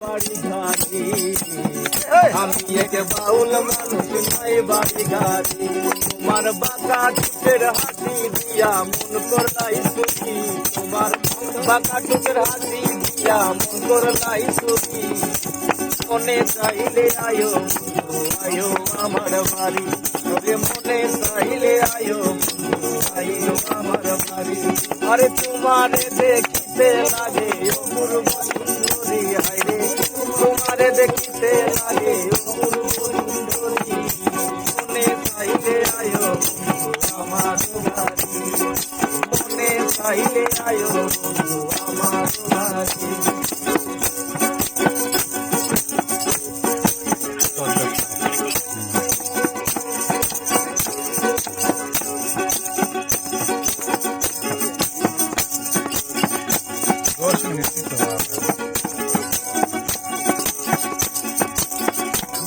বাড়ি ঘাটি আমি এক বাউল মানুষ নাই বাড়ি ঘাটি তোমার বাঁকা টুকের হাসি দিয়া মন করলাই সুখী তোমার বাঁকা টুকের হাসি দিয়া মন করলাই সুখী মনে চাইলে আয়ো আয়ো আমার বাড়ি তোরে মনে চাইলে আয়ো আয়ো আমার বাড়ি আরে তোমারে দেখিতে লাগে অপূর্ব সুন্দরী হায়রে তোমারে দেখিতে লাগে অপূর্ব সুন্দরী মনে চাইলে আয়ো আমার বাড়ি মনে চাইলে আয়ো আমার বাড়ি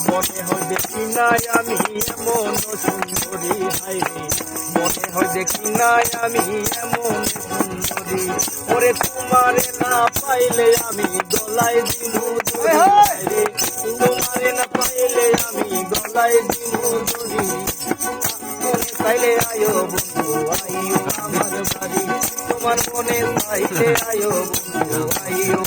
মনে হয় দেখি নাই আমি এমন সুন্দরী হাইরে মনে হয় দেখি নাই আমি এমন সুন্দরী ওরে তোমারে না পাইলে আমি গলায় দিল হাইরে তোমারে না পাইলে আমি গলায় দিল ধরি মনে চাইলে আয়ো বন্ধু আইও আমার বাড়ি তোমার মনে চাইলে আয়ো বন্ধু আইও